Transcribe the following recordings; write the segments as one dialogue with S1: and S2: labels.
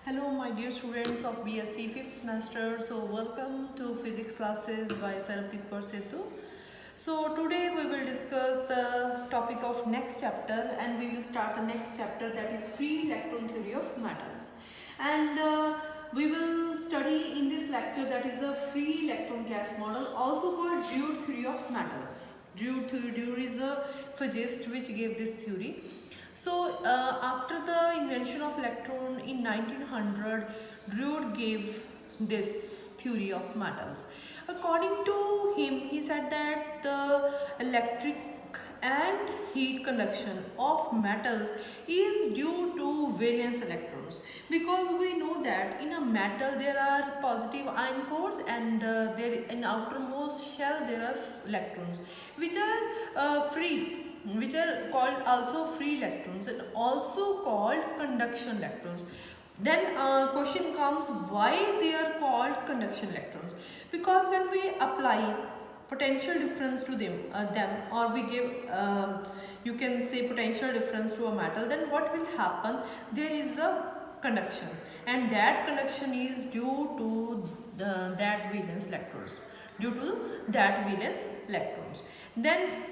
S1: Hello my dear students of BSc 5th semester. So welcome to physics classes by Sarabdeep Kaur Setu. So today we will discuss the topic of next chapter, and we will start the next chapter, that is free electron theory of metals. And we will study in this lecture, that is the free electron gas model, also called Drude theory of metals. Drude is a physicist which gave this theory. So after the invention of electron in 1900, Drude gave this theory of metals. According to him, he said that the electric and heat conduction of metals is due to valence electrons, because we know that in a metal there are positive ion cores, and there in outermost shell there are electrons which are free, which are called also free electrons and also called conduction electrons. Then question comes, why they are called conduction electrons? Because when we apply potential difference to them, or we give you can say potential difference to a metal, then what will happen? There is a conduction, and that conduction is due to that valence electrons, then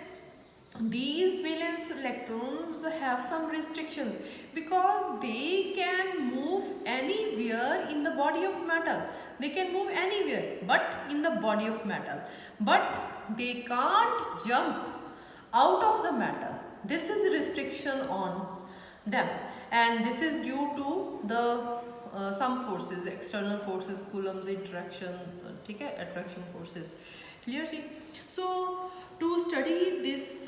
S1: these valence electrons have some restrictions, because they can move anywhere in the body of metal. They can move anywhere but in the body of metal, but they can't jump out of the metal. This is a restriction on them, and this is due to the some forces, external forces, Coulomb's interaction, attraction forces. Clear? So to study this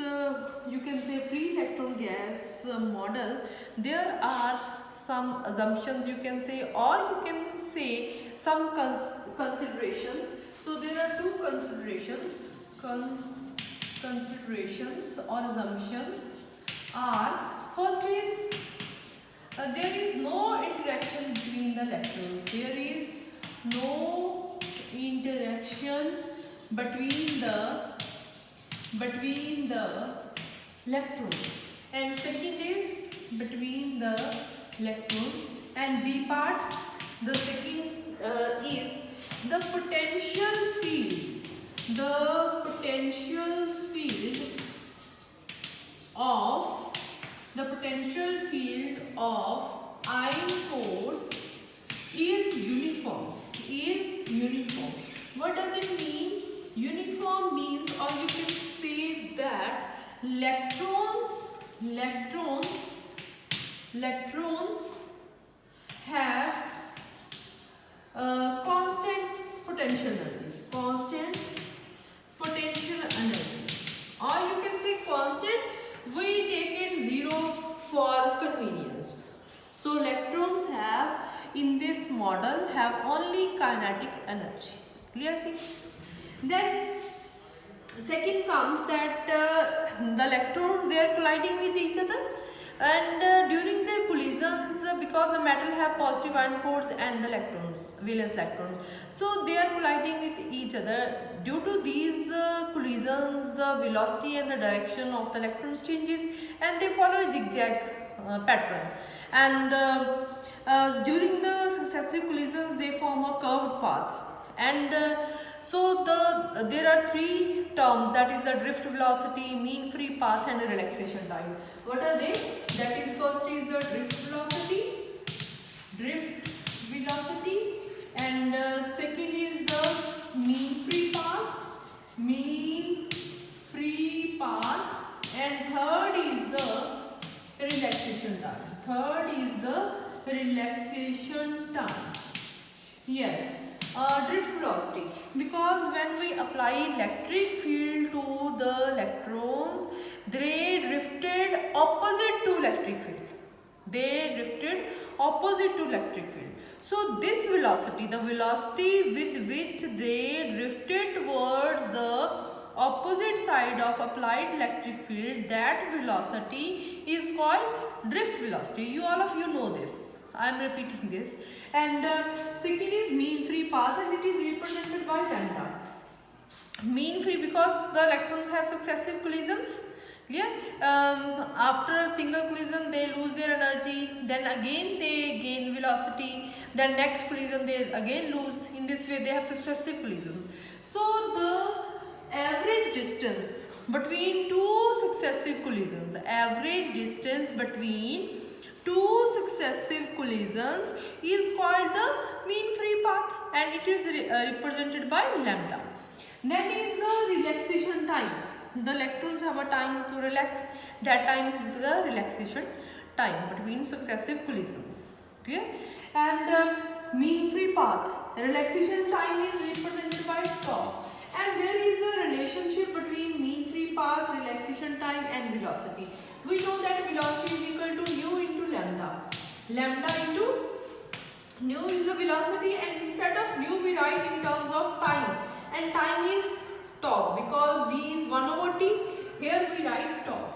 S1: you can say free electron gas model, there are some assumptions, you can say, or you can say some considerations. So there are two considerations or assumptions are, first is there is no interaction between the electrons. There is no interaction between the electrons. And second is between the electrons. And B part, the second is the potential field. The potential field of ion cores is uniform. What does it mean? Uniform means, or you can say that electrons have constant potential energy, or you can say constant. We take it zero for convenience. So electrons have, in this model, have only kinetic energy. Clear? Then second comes that the electrons, they are colliding with each other, and during their collisions, because the metal have positive ion cores and the electrons, valence electrons, so they are colliding with each other. Due to these collisions, the velocity and the direction of the electrons changes, and they follow a zigzag pattern, and during the successive collisions they form a curved path. And so there are three terms, that is the drift velocity, mean free path, and relaxation time. What are they? That is, first is the drift velocity, and second is the mean free path, and third is the relaxation time. Yes. Drift velocity, because when we apply electric field to the electrons, they drifted opposite to electric field. So this velocity, the velocity with which they drifted towards the opposite side of applied electric field, that velocity is called drift velocity. All of you know this. I am repeating this. And second is mean free path, and it is represented by lambda. Mean free, because the electrons have successive collisions. Clear? After a single collision they lose their energy, then again they gain velocity, then next collision they again lose. In this way they have successive collisions. So the average distance between two successive collisions, the average distance between two successive collisions is called the mean free path, and it is represented by lambda. Then is the relaxation time. The electrons have a time to relax. That time is the relaxation time between successive collisions. Clear? And mean free path, relaxation time is represented by tau. And there is a relationship between mean free path, relaxation time and velocity. We know that velocity is equal to nu into lambda. Lambda into nu is the velocity, and instead of nu we write in terms of time, and time is tau because v is 1 over t. Here we write tau,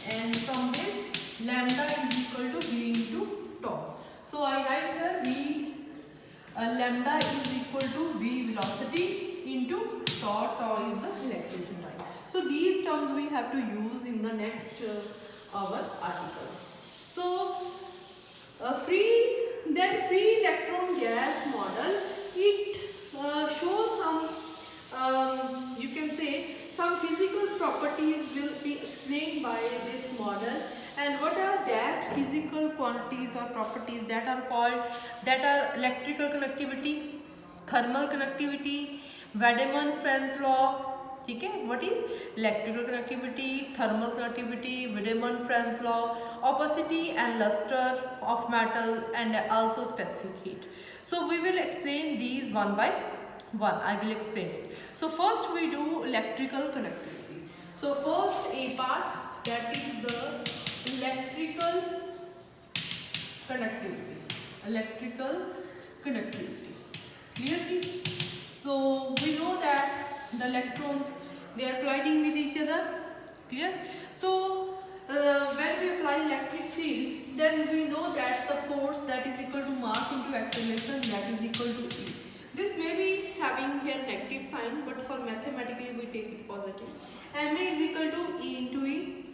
S1: and from this lambda is equal to v into tau. So I write here v lambda is equal to v velocity into tau. Tau is the relaxation time. So these terms we have to use in the next our article. So free electron gas model, it shows some you can say some physical properties will be explained by this model. And what are that physical quantities or properties that are called, that are electrical conductivity, thermal conductivity, Wiedemann-Franz law. Okay, what is electrical conductivity, thermal conductivity, Wiedemann-Franz law, opacity and luster of metal, and also specific heat. So we will explain these one by one. I will explain it. So first we do electrical conductivity. So first a part, that is the electrical conductivity. Electrical conductivity. Clear? So we know that the electrons, they are colliding with each other. Clear? So when we apply electric field, then we know that the force, that is equal to mass into acceleration, that is equal to E. This may be having here negative sign, but for mathematically we take it positive. Ma is equal to E into E.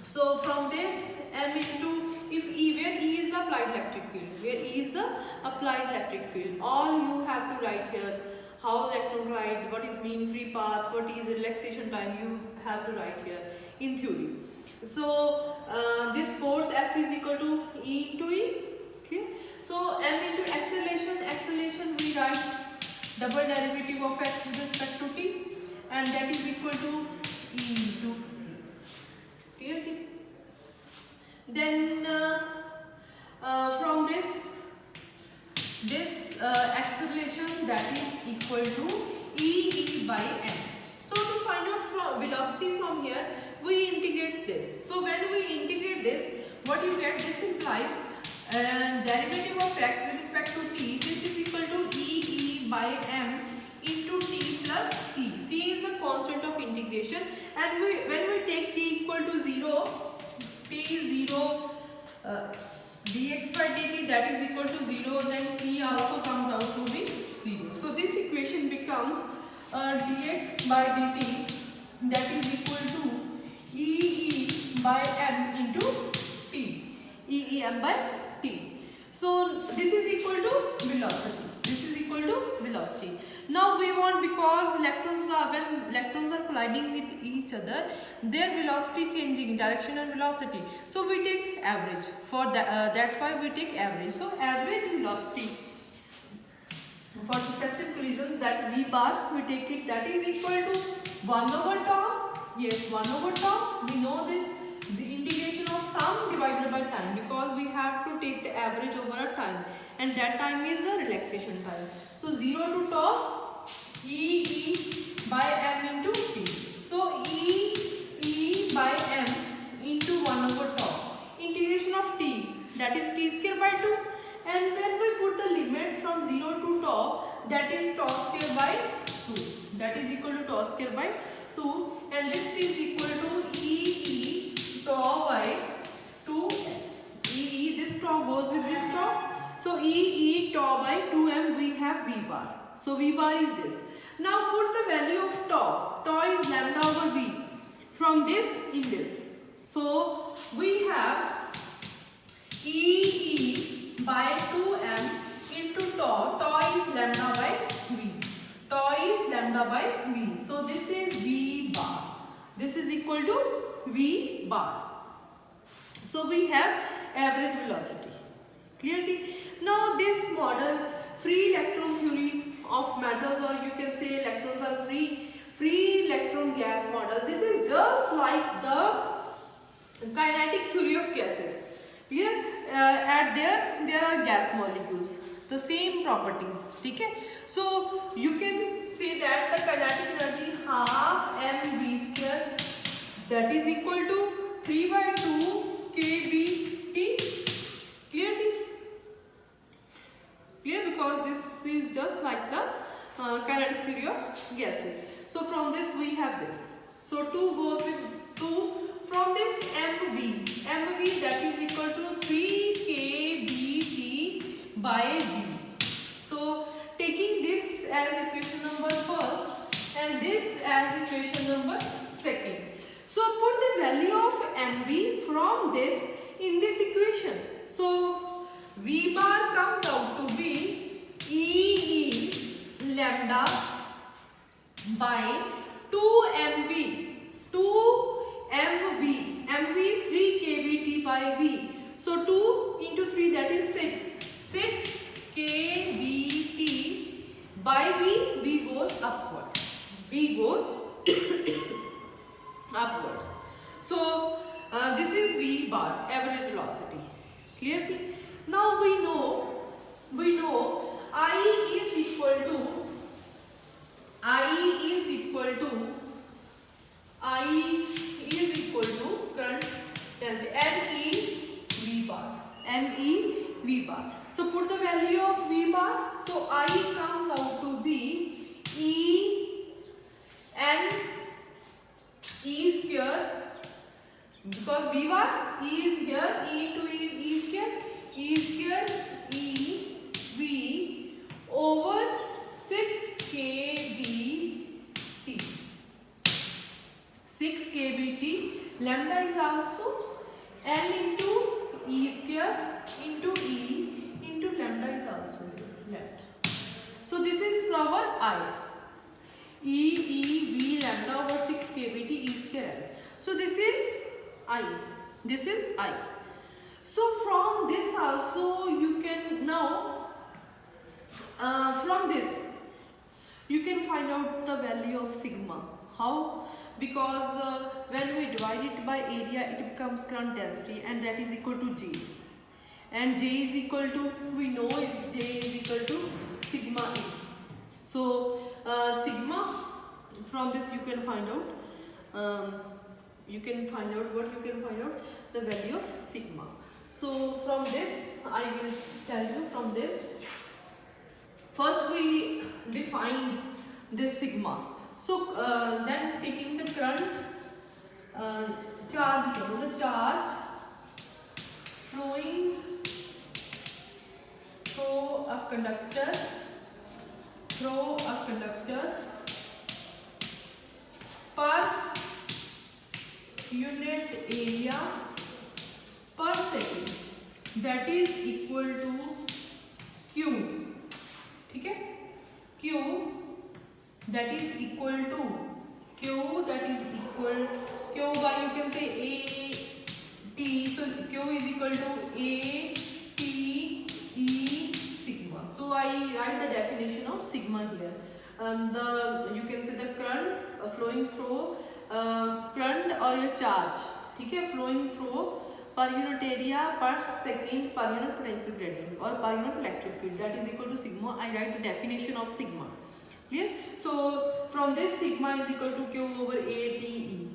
S1: So from this M into, if E, where E is the applied electric field, where E is the applied electric field, all you have to write here. How electron collide, what is mean free path, what is relaxation time, you have to write here in theory. So this force F is equal to E into E. Okay? So M into acceleration we write double derivative of x with respect to t, and that is equal to E into T. Clear? Then from this acceleration, that is equal to E by m. So to find out from velocity from here, we integrate this. So when we integrate this, what you get, this implies derivative of x with respect to t, this is equal to E by m into t plus c. C is a constant of integration, and when we take t equal to 0, t is 0, dx by dt, that is equal to 0, then c also comes out to be 0. So this equation becomes dx by dt, that is equal to E by m into t, E/m by t. So this is equal to velocity. This is equal to velocity. Now we want, because when electrons are colliding with each other, their velocity changing, direction and velocity. So we take average. For that, that's why we take average. So average velocity for successive collisions, that v bar, we take it, that is equal to 1 over tau. Yes, 1 over tau. We know this, the integration of sum divided by time, because we have to take the average over a time, and that time is a relaxation time. So 0 to tau, E by m into t. So E by m into 1 over tau. Integration of t, that is t square by 2. And when we put the limits from 0 to tau, that is tau square by 2. That is equal to tau square by 2. And this is equal to E tau by 2. This tau goes with this tau. So E tau by 2m, we have v bar. So v bar is this. Now put the value of tau. Tau is lambda over v. from this in this. So we have E by 2m into tau. Tau is lambda by v. Tau is lambda by v. So this is v bar. This is equal to v bar. So we have average velocity. Clear ji? Now this model, free electron theory of metals, or you can say electrons are free electron gas model. This is just like the kinetic theory of gases. Clear? At there are gas molecules, the same properties. Okay? So you can say that the kinetic energy half mv square, that is equal to 3 by 2 kBT. Clear? Clear? Because this is just like the kinetic theory of gases. So from this we have this. So 2 goes with 2. From this mv that is equal to 3 kBT by v. So taking this as equation number first and this as equation number second. So put the value of mv from this in this equation. So v bar comes out to be E lambda by 2mv. 2mv. mv is 3 kBT by v. So 2 into 3, that is 6. 6 kBT by v. V goes upward. V goes upwards. So this is v bar, average velocity. Clear? Now we know I is equal to current density ME V bar. So put the value of V bar. So I comes out to be E and E square, because V bar E is here, E into E is E square E V over 6 kBT. 6 kBT. Lambda is also m into E square into E into lambda is also left. So this is our I. V lambda over 6 kBT E square. So this is I. This is I. So from this also you can now from this you can find out the value of sigma. How? Because when we divide it by area, it becomes current density, and that is equal to J. And J is equal to, we know is J is equal to sigma A. So sigma, from this you can find out the value of sigma. So from this I will tell you from this. First we define this sigma. So then taking the current charge flowing through a conductor per unit area per second, that is equal to Q. Okay? Q that is equal to Q by, you can say A T. So Q is equal to A T E sigma. So I write the definition of sigma here. And you can say the current flowing through current or your charge, okay, flowing through per unit area per second per unit potential gradient or per unit electric field, that is equal to sigma. I write the definition of sigma. Clear? So from this sigma is equal to Q over A T E.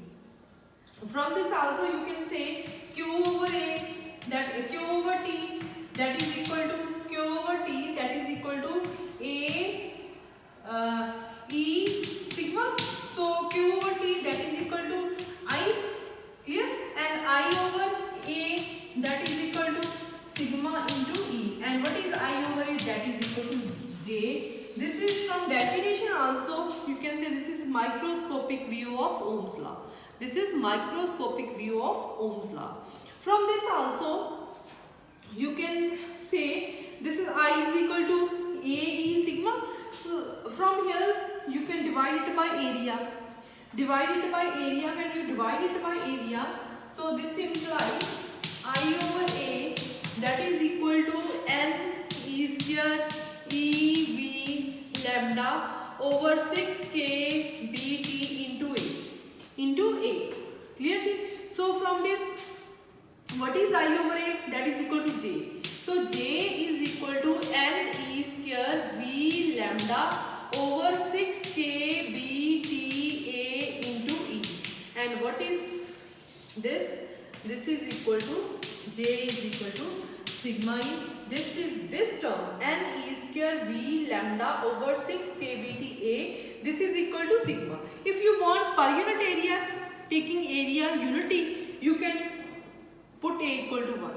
S1: From this also you can say Q over A, that Q over T, that is equal to Q over T, that is equal to A E sigma. So Q over T, that is equal to I. Clear? And I over A, that is equal to sigma into E. And what is I over A? That is equal to J. This is from definition also, you can say this is microscopic view of Ohm's law. This is microscopic view of Ohm's law. From this also you can say this is I is equal to AE sigma. So from here you can divide it by area. Divide it by area. When you divide it by area, so this implies I over A, that is equal to N E square EV lambda over 6K BT into A. Clearly? So from this, what is I over A? That is equal to J. So J is equal to N E square V lambda over 6K BT A into E. And what is this? This is equal to J is equal to sigma E. This is this term N E square V lambda over 6K BT A. This is equal to sigma. If you want per unit area, taking area unity, you can put A equal to 1.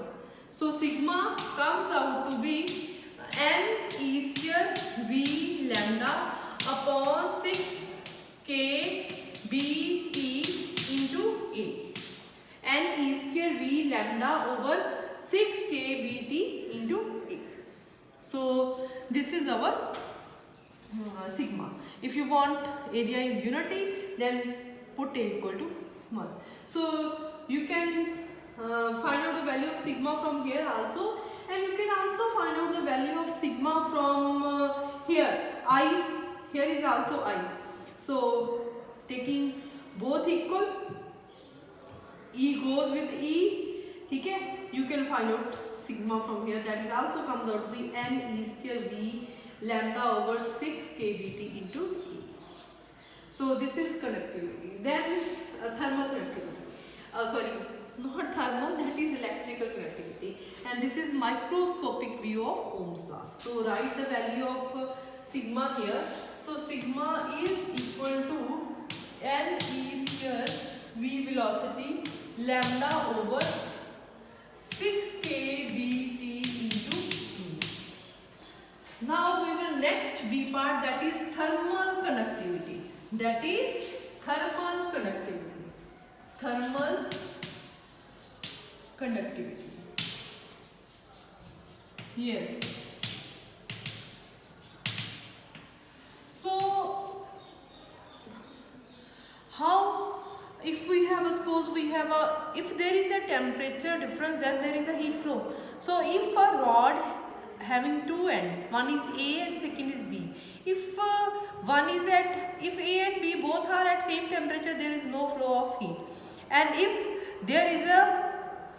S1: So sigma comes out to be N E square V lambda upon 6K BT into A. N E square V lambda over 6K BT into A. So this is our sigma. If you want area is unity, then put A equal to 1. So you can find out the value of sigma from here also, and you can also find out the value of sigma from here. I, here is also I. So taking both equal, E goes with E, okay? You can find out sigma from here. That is also comes out to be N E square V lambda over 6K BT into E. So this is conductivity. Then thermal conductivity. Sorry, not thermal, that is electrical conductivity. And this is microscopic view of Ohm's law. So write the value of sigma here. So sigma is equal to N E square V velocity lambda over 6K BT into E. Now we will next B part, that is thermal conductivity. That is thermal conductivity. Thermal conductivity. Yes. So how, if we have a, suppose we have a, if there is a temperature difference, then there is a heat flow. So if a rod having two ends, one is A and second is B, if one is at, if A and B both are at same temperature, there is no flow of heat. And if there is a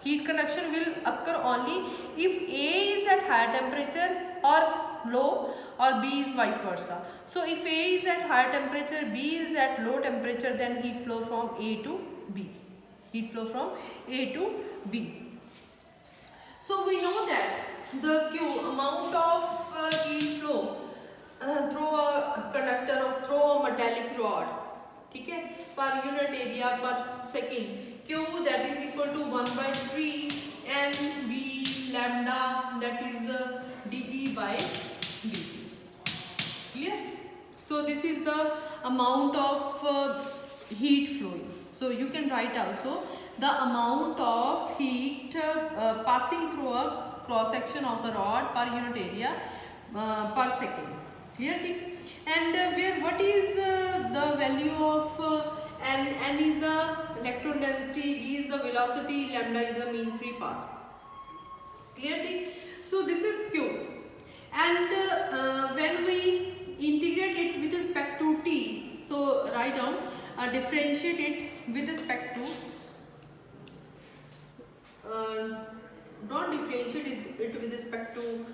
S1: heat conduction will occur only if A is at higher temperature or low, or B is vice versa. So if A is at higher temperature, B is at low temperature, then heat flow from A to B. Heat flow from A to B. So we know that the Q, amount of heat flow through a conductor or through a metallic rod, okay, per unit area per second. Q, that is equal to 1 by 3 NV lambda, that is dE by dt. Clear? So this is the amount of heat flowing. So you can write also the amount of heat passing through a cross section of the rod per unit area per second. Clear? And where what is the value of N is the electron density, V is the velocity, lambda is the mean free path. Clear? So this is Q. And when we integrate it with respect to T, so write down, differentiate it with respect to, not differentiate it with respect to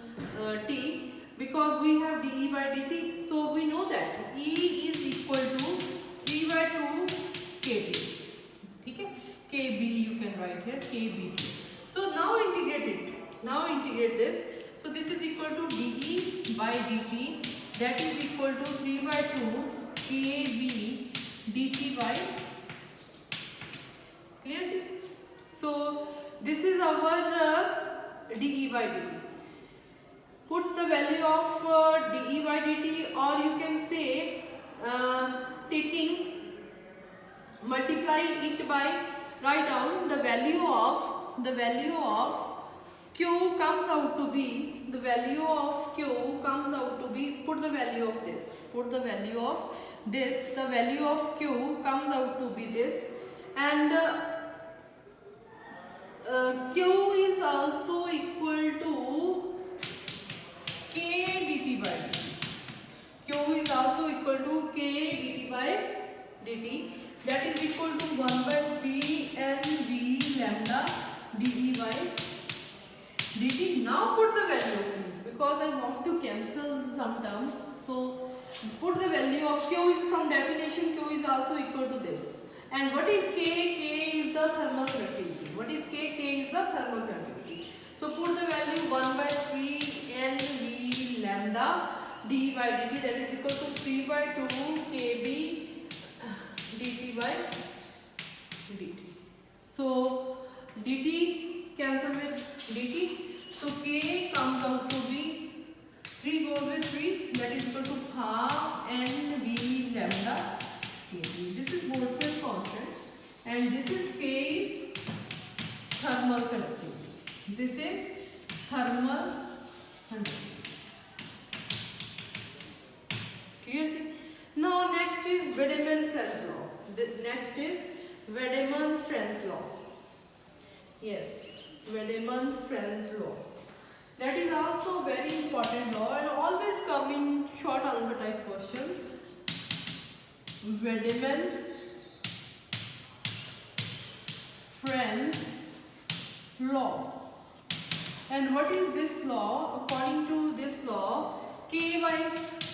S1: T, because we have dE by dt. So we know that E is equal to 3 by 2 kB. Okay? kB you can write here, kBt. So now integrate it. Now integrate this. So this is equal to dE by dt, that is equal to 3 by 2 kB dt by, clear? So this is our dE by dt. Put the value of dE by dt, or you can say taking multiply it by, write down the value of Q comes out to be, the value of Q comes out to be, put the value of this, the value of Q comes out to be this, and Q is also equal to K dt by dt. Q is also equal to K dt by dt, that is equal to 1 by 3 mv lambda dE by dt. Now put the value of Q, because I want to cancel some terms. So put the value of Q is, from definition, Q is also equal to this. And what is K? K is the thermal conductivity. What is K? K is the thermal conductivity. So put the value 1 by 3 NV lambda dE by dt, that is equal to 3 by 2 kb dt by dt. So dt cancel with dt. So K comes out to be, 3 goes with 3, that is equal to half NV lambda kb. This is Boltzmann constant, and this is K is thermal conductivity. This is thermal conductivity. Clear? Now next is Wiedemann-Franz law. Next is Wiedemann-Franz law. Yes, Wiedemann-Franz law. That is also very important law and always come in short answer type questions. Wiedemann-Franz law. And what is this law? According to this law, K by,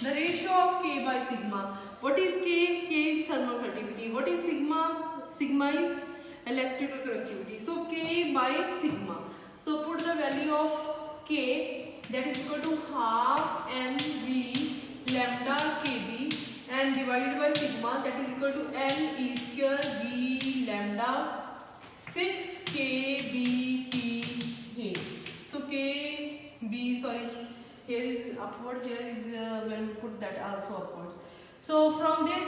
S1: the ratio of K by sigma. What is K? K is thermal conductivity. What is sigma? Sigma is electrical conductivity. So K by sigma. So put the value of K, that is equal to half NV lambda kb, and divided by sigma, that is equal to N E square V lambda 6 kBT. So kb, sorry, here is upward, here is when we put that also upwards. So from this,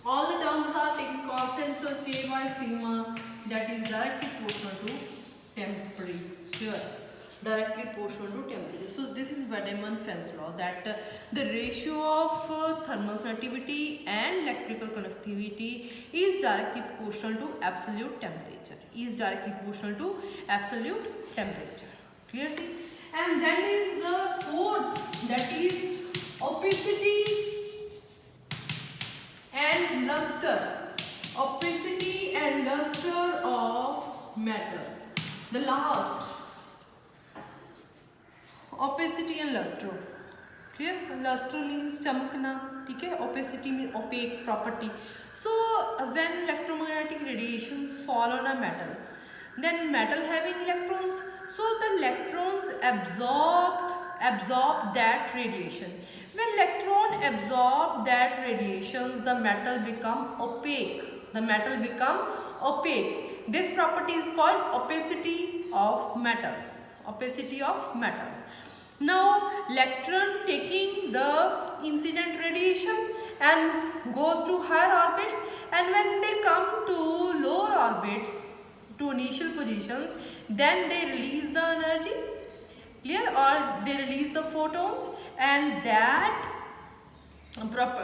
S1: all the terms are taking constant. So K by sigma, that is directly proportional to temperature. Directly proportional to temperature. So this is Wiedemann-Franz law, that the ratio of thermal conductivity and electrical conductivity is directly proportional to absolute temperature. Clear? And then is the fourth, that is opacity and luster. Opacity and luster of metals. The last, opacity and luster. Clear? Luster means chamkna, okay? Opacity means opaque property. So when electromagnetic radiations fall on a metal, then metal having electrons, so the electrons absorb that radiation. When electron absorb that radiations, the metal become opaque. This property is called opacity of metals. Now electron taking the incident radiation and goes to higher orbits, and when they come to lower orbits, to initial positions, then they release the energy, clear, or they release the photons, and that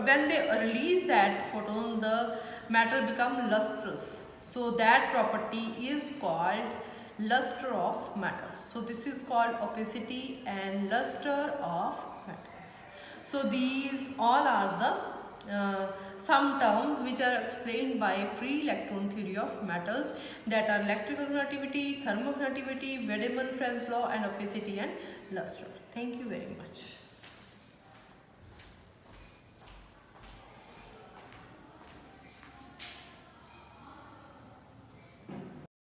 S1: when they release that photon, the metal become lustrous. So that property is called luster of metals. So this is called opacity and luster of metals. So these all are the some terms which are explained by free electron theory of metals, that are electrical conductivity, thermal conductivity, Wiedemann-Franz law, and opacity and luster. Thank you very much.